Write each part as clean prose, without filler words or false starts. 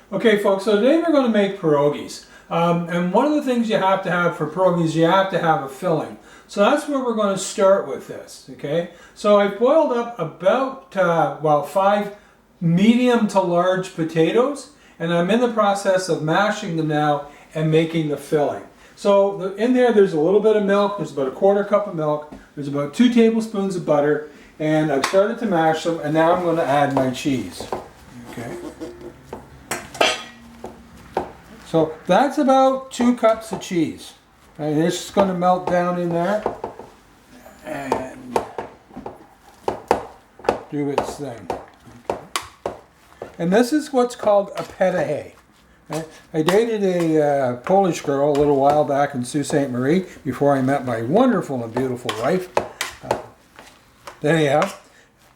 Okay folks, so today we're going to make pierogies. And one of the things you have to have for pierogies, you have to have a filling. So that's where we're going to start with this, okay? So I've boiled up about, 5 medium to large potatoes, and I'm in the process of mashing them now and making the filling. So in there's a little bit of milk, there's about a 1/4 cup of milk, there's about 2 tablespoons of butter, and I've started to mash them, and now I'm going to add my cheese, okay? So that's about 2 cups of cheese. And it's just going to melt down in there and do its thing. Okay. And this is what's called a Perogies. I dated a Polish girl a little while back in Sault Ste. Marie before I met my wonderful and beautiful wife. Anyhow,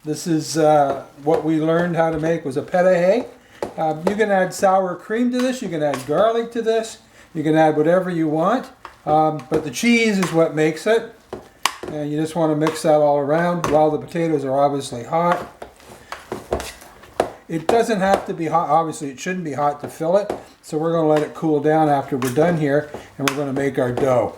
this is what we learned how to make was a Perogies. You can add sour cream to this, you can add garlic to this, you can add whatever you want, but the cheese is what makes it, and you just want to mix that all around while the potatoes are obviously hot. It doesn't have to be hot, obviously it shouldn't be hot to fill it, so we're going to let it cool down after we're done here, and we're going to make our dough.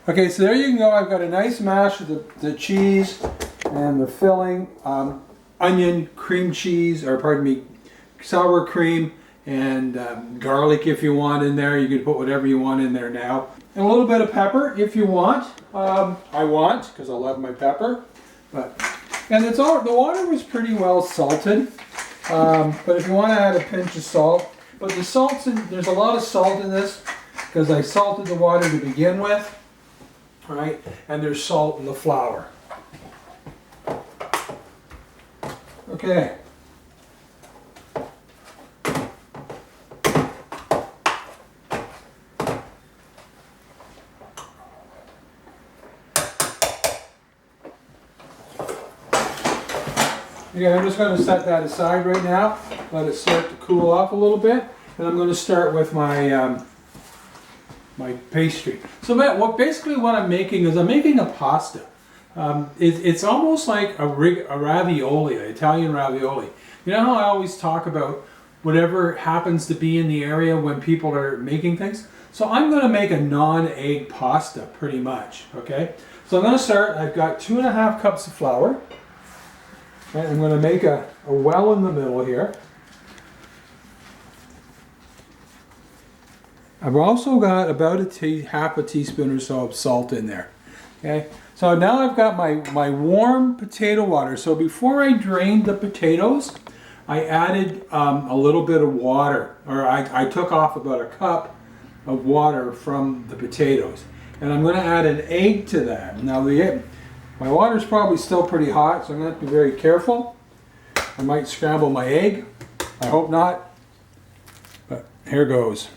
Okay, so there you can go. I've got a nice mash of the cheese and the filling, onion, cream cheese, or pardon me, sour cream, and garlic if you want in there. You can put whatever you want in there now. And a little bit of pepper if you want. I want, because I love my pepper. And it's all, the water was pretty well salted. But if you want to add a pinch of salt, but the salt's in, there's a lot of salt in this because I salted the water to begin with. Right? And there's salt in the flour. Okay. Okay, I'm just going to set that aside right now. Let it start to cool off a little bit. And I'm going to start with my my pastry. So basically what I'm making is I'm making a pasta. It's almost like a ravioli, an Italian ravioli. You know how I always talk about whatever happens to be in the area when people are making things? So I'm going to make a non-egg pasta pretty much, okay? So I'm going to start, I've got 2.5 cups of flour. Okay, I'm going to make a well in the middle here. I've also got about half a teaspoon or so of salt in there. Okay, so now I've got my warm potato water. So before I drained the potatoes, I added a little bit of water, or I took off about a cup of water from the potatoes. And I'm going to add an egg to that. Now my water's probably still pretty hot, so I'm going to have to be very careful. I might scramble my egg. I hope not. But here goes.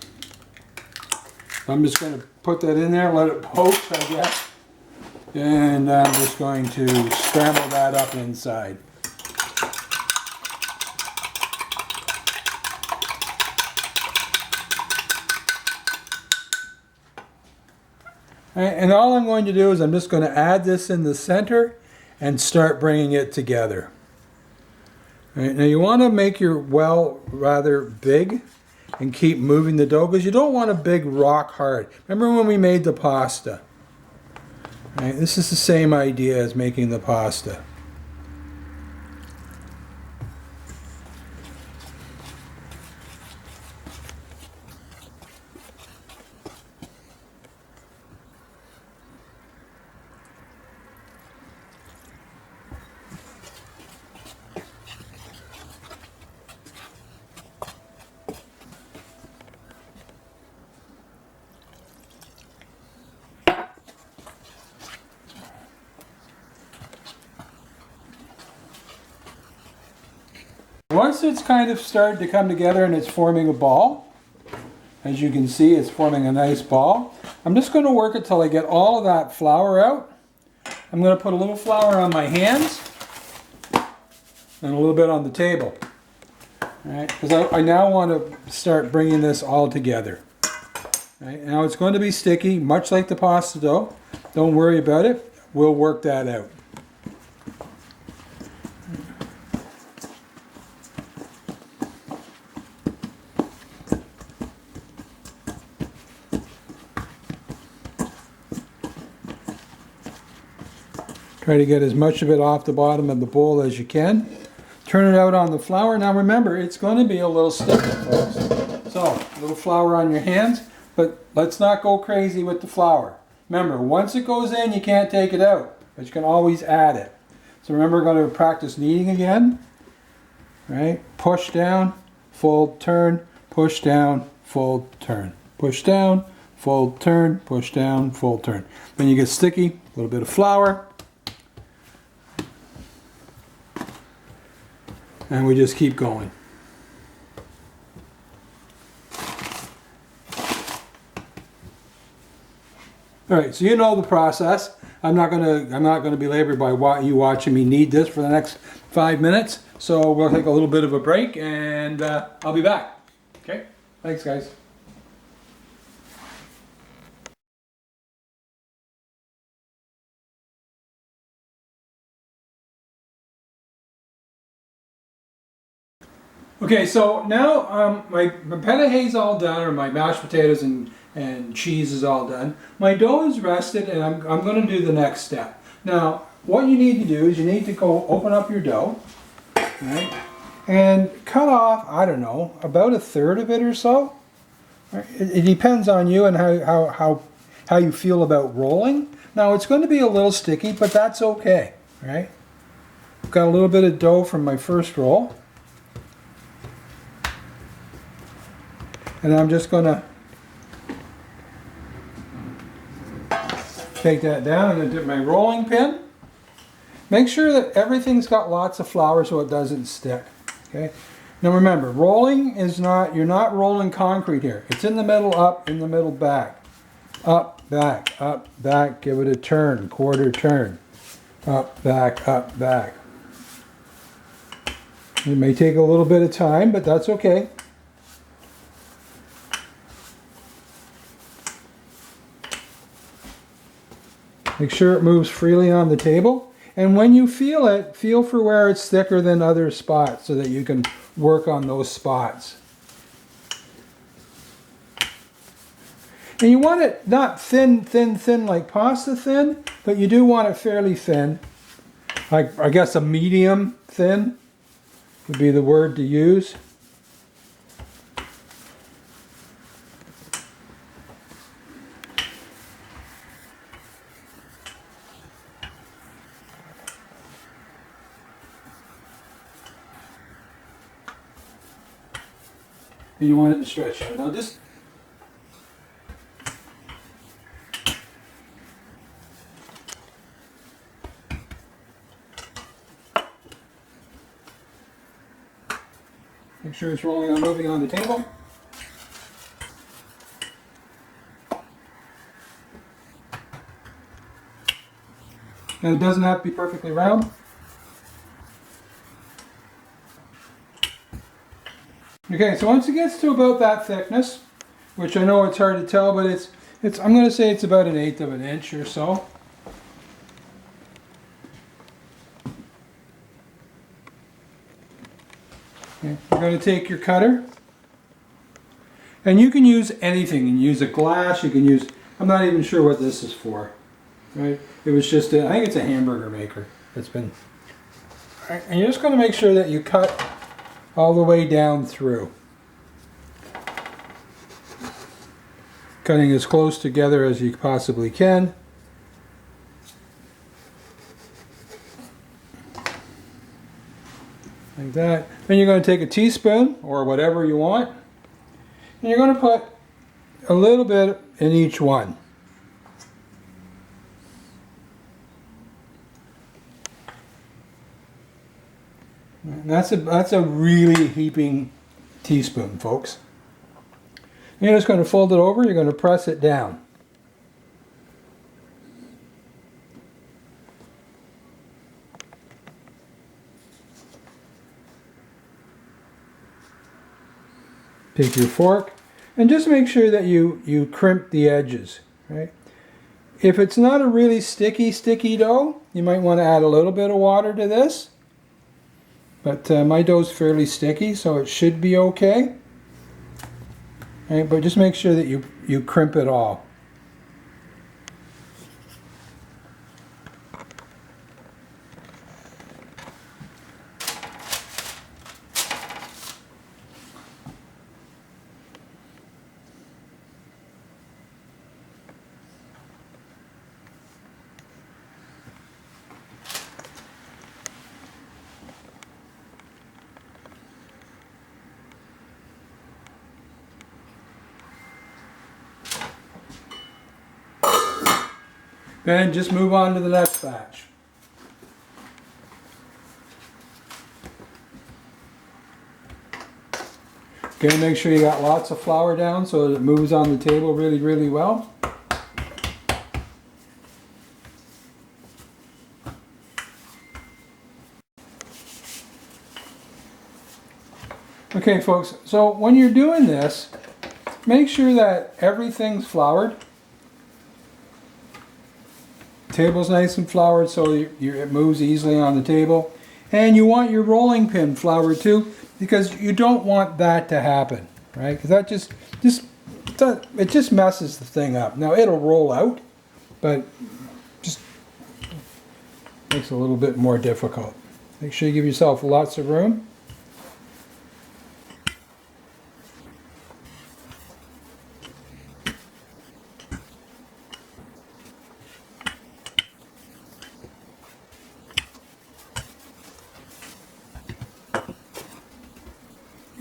I'm just going to put that in there, let it poach, I guess. And I'm just going to scramble that up inside. And all I'm going to do is I'm just going to add this in the center and start bringing it together. All right, now you want to make your well rather big and keep moving the dough because you don't want a big rock hard. Remember when we made the pasta? All right, this is the same idea as making the pasta. Once it's kind of started to come together and it's forming a ball, as you can see it's forming a nice ball, I'm just going to work it till I get all of that flour out. I'm going to put a little flour on my hands and a little bit on the table. Alright, because I now want to start bringing this all together. Right, now it's going to be sticky, much like the pasta dough. Don't worry about it. We'll work that out. Try to get as much of it off the bottom of the bowl as you can. Turn it out on the flour. Now remember, it's going to be a little sticky, folks. So, a little flour on your hands, but let's not go crazy with the flour. Remember, once it goes in, you can't take it out, but you can always add it. So remember, we're going to practice kneading again. Right? Push down, fold, turn, push down, fold, turn. Push down, fold, turn, push down, fold, turn. Then you get sticky, a little bit of flour. And we just keep going. All right, so you know the process. I'm not gonna belabor by you watching me knead this for the next 5 minutes. So we'll take a little bit of a break, and I'll be back. Okay, thanks, guys. Okay, so now my penne is all done, or my mashed potatoes and cheese is all done. My dough is rested, and I'm going to do the next step. Now, what you need to do is you need to go open up your dough, right, and cut off, I don't know, about 1/3 of it or so. It depends on you and how you feel about rolling. Now, it's going to be a little sticky, but that's okay, right? I've got a little bit of dough from my first roll. And I'm just going to take that down and dip my rolling pin. Make sure that everything's got lots of flour so it doesn't stick. Okay. Now remember, rolling is not, you're not rolling concrete here. It's in the middle, up, in the middle, back. Up, back, give it a turn, quarter turn. Up, back, up, back. It may take a little bit of time, but that's okay. Make sure it moves freely on the table. And when you feel it, feel for where it's thicker than other spots so that you can work on those spots. And you want it not thin like pasta thin, but you do want it fairly thin. Like, I guess a medium thin would be the word to use. And you want it to stretch out. Now just make sure it's rolling and moving on the table. And it doesn't have to be perfectly round. Okay, so once it gets to about that thickness, which I know it's hard to tell, but it's I'm going to say it's about 1/8 of an inch or so. Okay, you're going to take your cutter, and you can use anything. You can use a glass. You can use, I'm not even sure what this is for. Right? It was just I think it's a hamburger maker. It's been. Right, and you're just going to make sure that you cut all the way down through. Cutting as close together as you possibly can. Like that. Then you're going to take a teaspoon or whatever you want, and you're going to put a little bit in each one. And that's a really heaping teaspoon, folks. You're just going to fold it over, you're going to press it down. Take your fork and just make sure that you crimp the edges, right? If it's not a really sticky dough, you might want to add a little bit of water to this. But my dough's fairly sticky, so it should be okay. Right, but just make sure that you crimp it all. And just move on to the next batch. Okay, make sure you got lots of flour down so that it moves on the table really, really well. Okay folks, so when you're doing this, make sure that everything's floured. Table's nice and floured so it moves easily on the table. And you want your rolling pin floured too, because you don't want that to happen, right? Because that just messes the thing up. Now it'll roll out, but just makes it a little bit more difficult. Make sure you give yourself lots of room.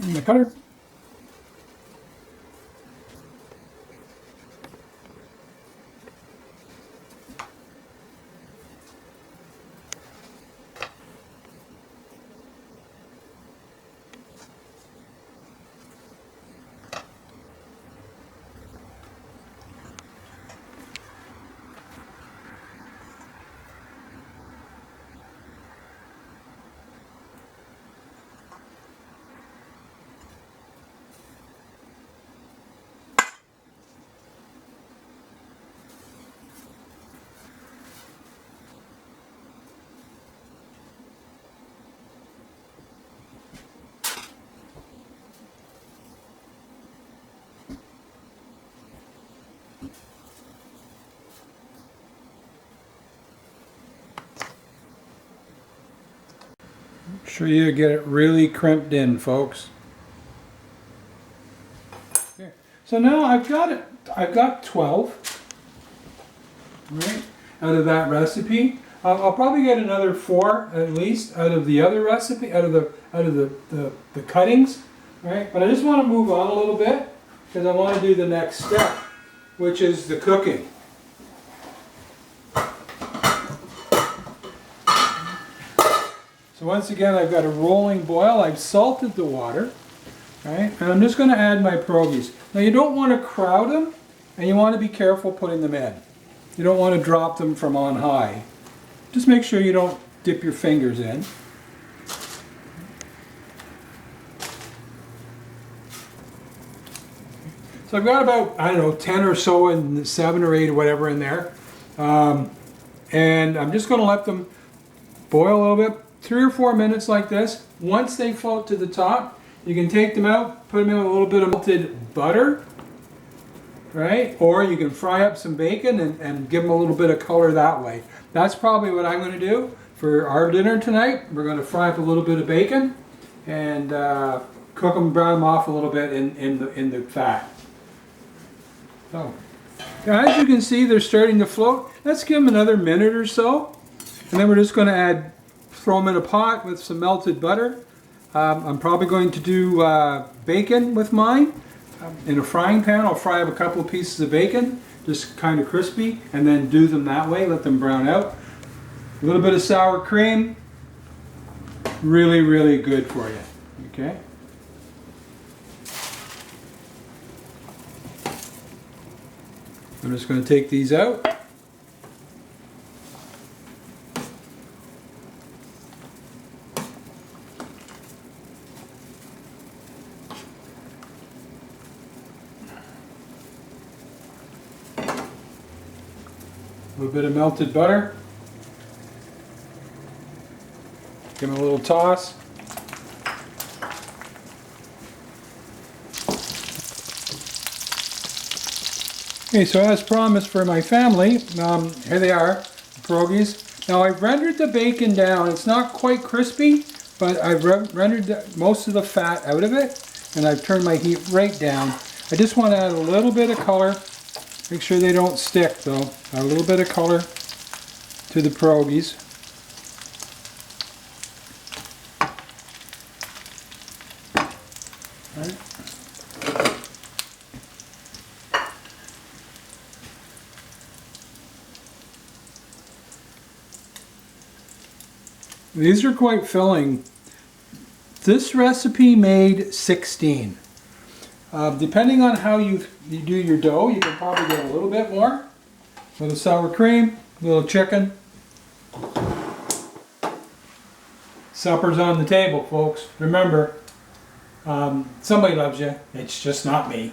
And the cutter. Make sure you get it really crimped in, folks. Okay. So now I've got 12, right, out of that recipe. I'll probably get another 4 at least out of the other recipe, out of the cuttings, right? But I just want to move on a little bit because I want to do the next step, which is the cooking. So once again, I've got a rolling boil. I've salted the water, right? And I'm just going to add my pierogies. Now you don't want to crowd them, and you want to be careful putting them in. You don't want to drop them from on high. Just make sure you don't dip your fingers in. So I've got about, I don't know, 10 or so and 7 or 8 or whatever in there. And I'm just going to let them boil a little bit. 3 or 4 minutes like this. Once they float to the top, you can take them out, put them in with a little bit of melted butter, right? Or you can fry up some bacon and give them a little bit of color that way. That's probably what I'm going to do for our dinner tonight. We're going to fry up a little bit of bacon and cook them, brown them off a little bit in the fat. So, as you can see, they're starting to float. Let's give them another minute or so, and then we're just going to throw them in a pot with some melted butter. I'm probably going to do bacon with mine. In a frying pan, I'll fry up a couple of pieces of bacon, just kind of crispy, and then do them that way, let them brown out. A little bit of sour cream, really, really good for you. Okay. I'm just going to take these out. A little bit of melted butter. Give them a little toss. Okay, so as promised for my family, here they are, the pierogies. Now I've rendered the bacon down. It's not quite crispy, but I've rendered most of the fat out of it, and I've turned my heat right down. I just want to add a little bit of color. Make sure they don't stick though. Add a little bit of color to the pierogies. Right. These are quite filling. This recipe made 16. Depending on how you do your dough, you can probably get a little bit more. A little sour cream, a little chicken. Supper's on the table, folks. Remember, somebody loves you. It's just not me.